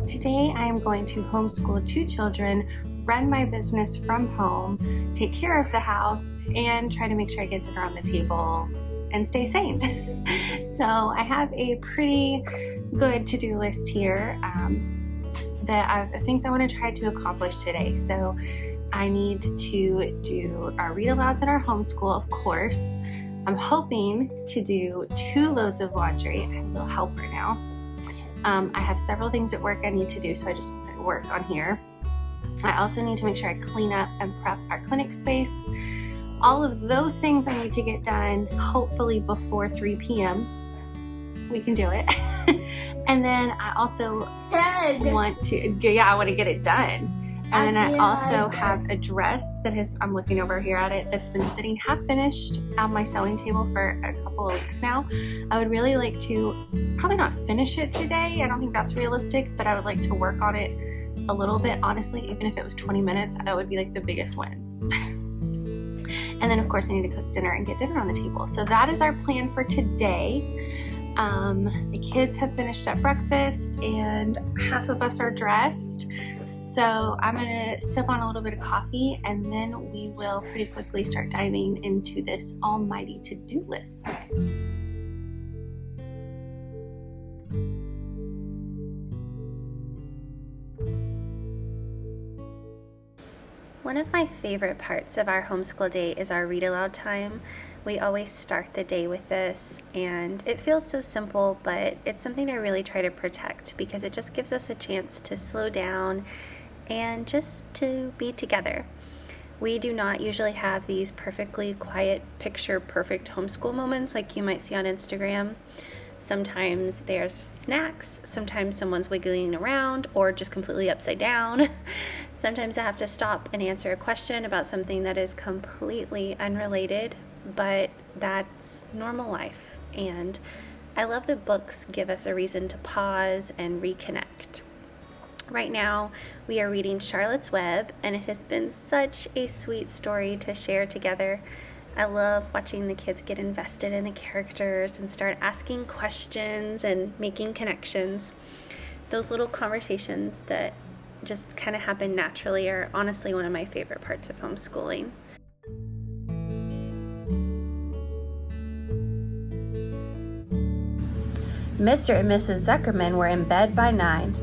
Today I am going to homeschool 2 children, run my business from home, take care of the house, and try to make sure I get dinner on the table and stay sane. So I have a pretty good to-do list here of things I want to try to accomplish today. So I need to do our read alouds in our homeschool, of course. I'm hoping to do 2 loads of laundry. I have a little helper now. I have several things at work I need to do, so I just put work on here. I also need to make sure I clean up and prep our clinic space. All of those things I need to get done, hopefully before 3 p.m. We can do it. And then I also want to get it done. And then I also have a dress that I'm looking over here at it, that's been sitting half finished on my sewing table for a couple of weeks now. I would really like to, probably not finish it today, I don't think that's realistic, but I would like to work on it a little bit, honestly. Even if it was 20 minutes, that would be like the biggest win. And then of course I need to cook dinner and get dinner on the table. So that is our plan for today. The kids have finished up breakfast and half of us are dressed. So I'm gonna sip on a little bit of coffee and then we will pretty quickly start diving into this almighty to-do list. One of my favorite parts of our homeschool day is our read aloud time. We always start the day with this, and it feels so simple, but it's something I really try to protect because it just gives us a chance to slow down and just to be together. We do not usually have these perfectly quiet, picture perfect homeschool moments like you might see on Instagram. Sometimes there's snacks, sometimes someone's wiggling around or just completely upside down. Sometimes I have to stop and answer a question about something that is completely unrelated, but that's normal life. And I love that books give us a reason to pause and reconnect. Right now, we are reading Charlotte's Web, and it has been such a sweet story to share together. I love watching the kids get invested in the characters and start asking questions and making connections. Those little conversations that just kind of happen naturally are honestly one of my favorite parts of homeschooling. Mr. and Mrs. Zuckerman were in bed by 9.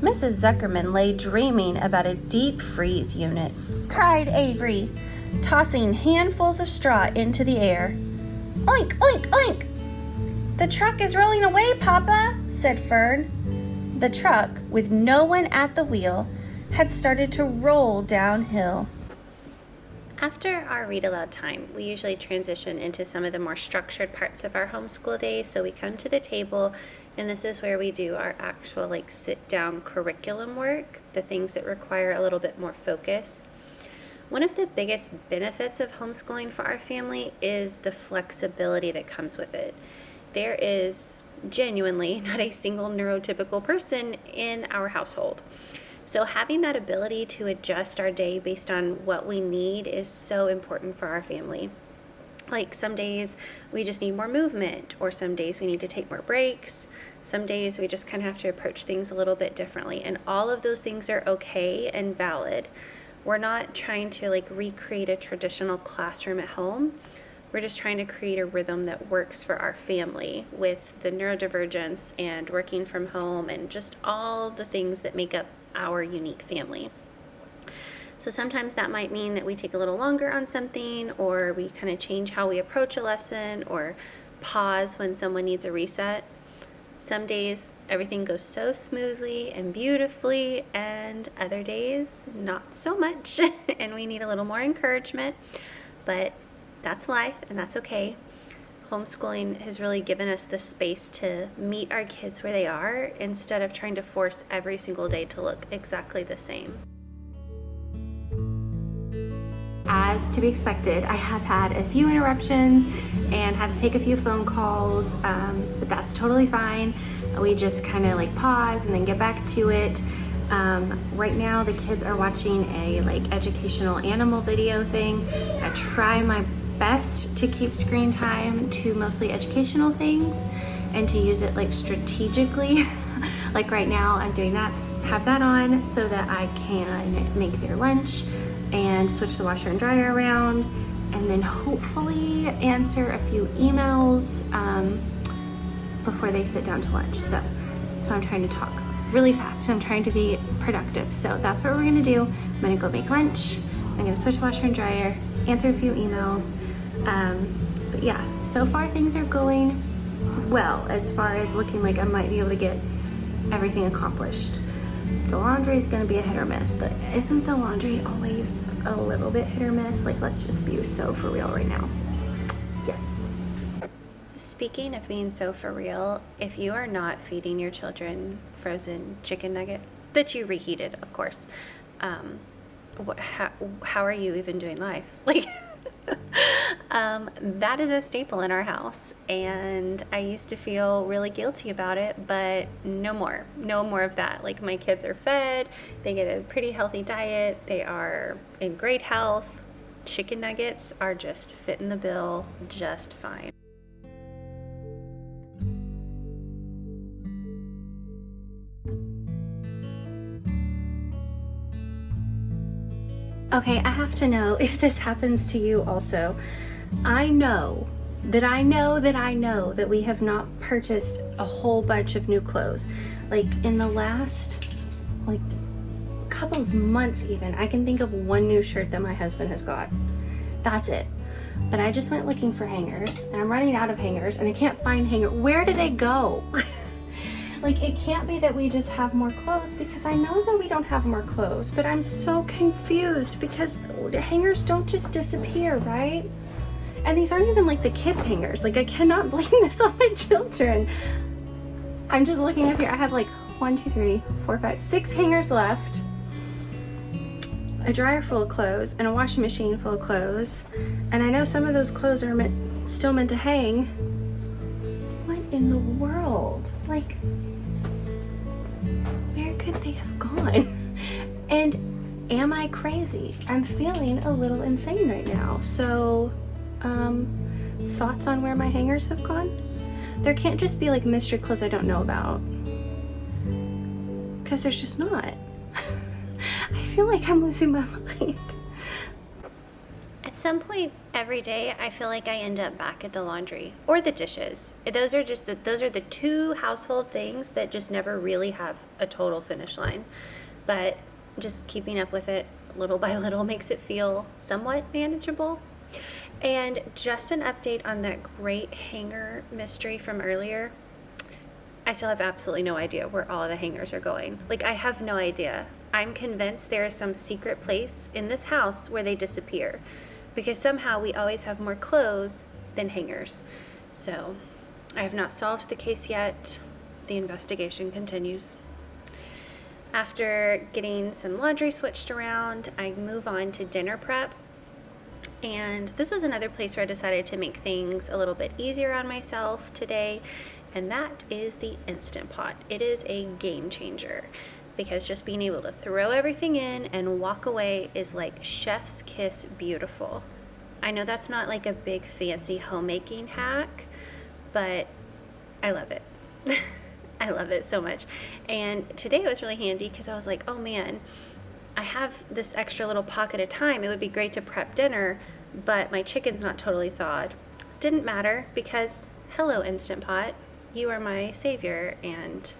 Mrs. Zuckerman lay dreaming about a deep freeze unit, cried Avery, tossing handfuls of straw into the air. Oink, oink, oink! The truck is rolling away, Papa, said Fern. The truck, with no one at the wheel, had started to roll downhill. After our read aloud time, we usually transition into some of the more structured parts of our homeschool day. So we come to the table, and this is where we do our actual sit down curriculum work, the things that require a little bit more focus. One of the biggest benefits of homeschooling for our family is the flexibility that comes with it. There is genuinely not a single neurotypical person in our household. So having that ability to adjust our day based on what we need is so important for our family. Like some days we just need more movement, or some days we need to take more breaks. Some days we just kind of have to approach things a little bit differently. And all of those things are okay and valid. We're not trying to recreate a traditional classroom at home. We're just trying to create a rhythm that works for our family with the neurodivergence and working from home and just all the things that make up our unique family. So sometimes that might mean that we take a little longer on something, or we kind of change how we approach a lesson, or pause when someone needs a reset. Some days everything goes so smoothly and beautifully, and other days not so much and we need a little more encouragement, but that's life and that's okay. Homeschooling has really given us the space to meet our kids where they are instead of trying to force every single day to look exactly the same. As to be expected, I have had a few interruptions and had to take a few phone calls, but that's totally fine. We just kind of pause and then get back to it. Right now the kids are watching a educational animal video thing. I try my best to keep screen time to mostly educational things and to use it strategically. Like right now I'm doing that, have that on so that I can make their lunch and switch the washer and dryer around, and then hopefully answer a few emails before they sit down to lunch. So I'm trying to talk really fast. I'm trying to be productive. So that's what we're gonna do. I'm gonna go make lunch. I'm gonna switch the washer and dryer, answer a few emails. But yeah, so far things are going well as far as looking like I might be able to get everything accomplished. The laundry is gonna be a hit or miss, but isn't the laundry always a little bit hit or miss? Like, let's just be so for real right now. Yes. Speaking of being so for real, if you are not feeding your children frozen chicken nuggets that you reheated, of course, how are you even doing life? Like, that is a staple in our house, and I used to feel really guilty about it, but no more of that. Like, my kids are fed, they get a pretty healthy diet, they are in great health. Chicken nuggets are just fitting the bill just fine. Okay, I have to know if this happens to you also. I know that we have not purchased a whole bunch of new clothes. Like, in the last, couple of months even, I can think of one new shirt that my husband has got. That's it. But I just went looking for hangers, and I'm running out of hangers, and I can't find hangers. Where do they go? Like, it can't be that we just have more clothes, because I know that we don't have more clothes, but I'm so confused because hangers don't just disappear, right? And these aren't even like the kids' hangers. Like, I cannot blame this on my children. I'm just looking up here. I have like 1, 2, 3, 4, 5, 6 hangers left, a dryer full of clothes, and a washing machine full of clothes. And I know some of those clothes are still meant to hang. What in the world? Like, where could they have gone? And am I crazy? I'm feeling a little insane right now. So, thoughts on where my hangers have gone? There can't just be like mystery clothes I don't know about, because there's just not. I feel like I'm losing my mind. At some point every day, I feel like I end up back at the laundry or the dishes. Those are the two household things that just never really have a total finish line. But just keeping up with it little by little makes it feel somewhat manageable. And just an update on that great hanger mystery from earlier. I still have absolutely no idea where all of the hangers are going. Like, I have no idea. I'm convinced there is some secret place in this house where they disappear, because somehow we always have more clothes than hangers. So I have not solved the case yet. The investigation continues. After getting some laundry switched around, I move on to dinner prep. And this was another place where I decided to make things a little bit easier on myself today, and that is the Instant Pot. It is a game changer, because just being able to throw everything in and walk away is like chef's kiss beautiful. I know that's not like a big fancy homemaking hack, but I love it. I love it so much. And today it was really handy because I was like, oh man, I have this extra little pocket of time. It would be great to prep dinner, but my chicken's not totally thawed. Didn't matter, because hello, Instant Pot, you are my savior, and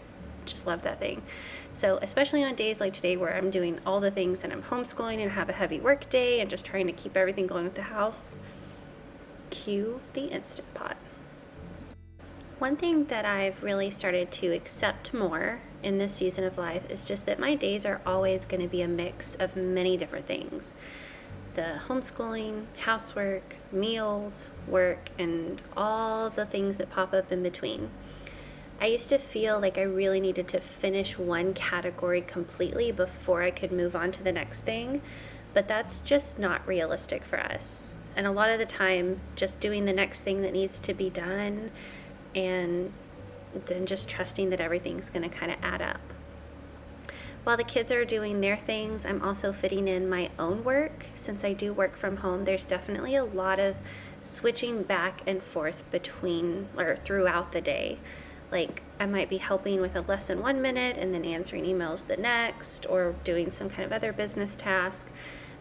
just love that thing. So especially on days like today where I'm doing all the things and I'm homeschooling and have a heavy work day and just trying to keep everything going with the house, cue the Instant Pot. One thing that I've really started to accept more in this season of life is just that my days are always going to be a mix of many different things. The homeschooling, housework, meals, work, and all the things that pop up in between. I used to feel like I really needed to finish one category completely before I could move on to the next thing, but that's just not realistic for us. And a lot of the time, just doing the next thing that needs to be done, and then just trusting that everything's going to kind of add up. While the kids are doing their things, I'm also fitting in my own work. Since I do work from home, there's definitely a lot of switching back and forth between or throughout the day. Like I might be helping with a lesson 1 minute and then answering emails the next, or doing some kind of other business task.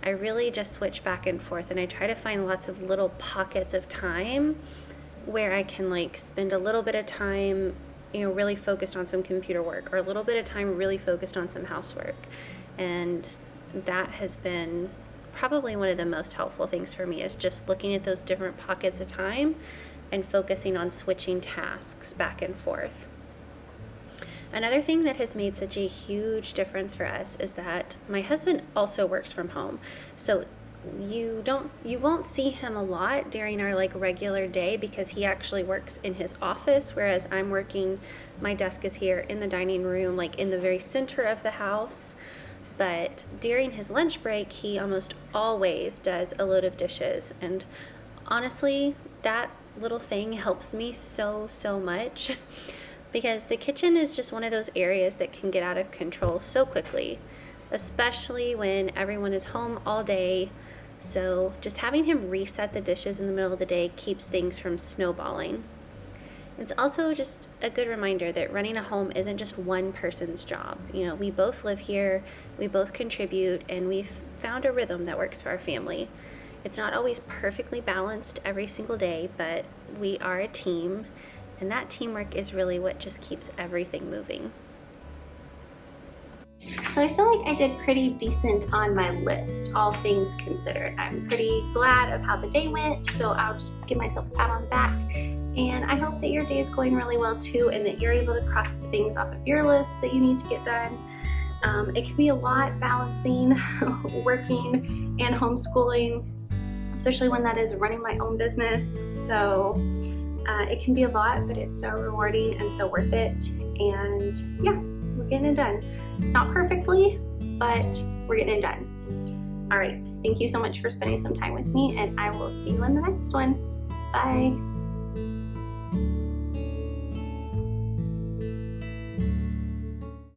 I really just switch back and forth, and I try to find lots of little pockets of time where I can like spend a little bit of time, really focused on some computer work, or a little bit of time really focused on some housework. And that has been probably one of the most helpful things for me, is just looking at those different pockets of time and focusing on switching tasks back and forth. Another thing that has made such a huge difference for us is that my husband also works from home. So you won't see him a lot during our like regular day, because he actually works in his office, whereas I'm working, my desk is here in the dining room, like in the very center of the house. But during his lunch break, he almost always does a load of dishes. And honestly, that little thing helps me so much because the kitchen is just one of those areas that can get out of control so quickly, especially when everyone is home all day. So just having him reset the dishes in the middle of the day keeps things from snowballing. It's also just a good reminder that running a home isn't just one person's job. We both live here, we both contribute, and we've found a rhythm that works for our family. It's not always perfectly balanced every single day, but we are a team, and that teamwork is really what just keeps everything moving. So I feel like I did pretty decent on my list, all things considered. I'm pretty glad of how the day went, so I'll just give myself a pat on the back. And I hope that your day is going really well too, and that you're able to cross the things off of your list that you need to get done. It can be a lot balancing working and homeschooling, especially when that is running my own business. So it can be a lot, but it's so rewarding and so worth it. And yeah, we're getting it done. Not perfectly, but we're getting it done. All right, thank you so much for spending some time with me, and I will see you in the next one. Bye.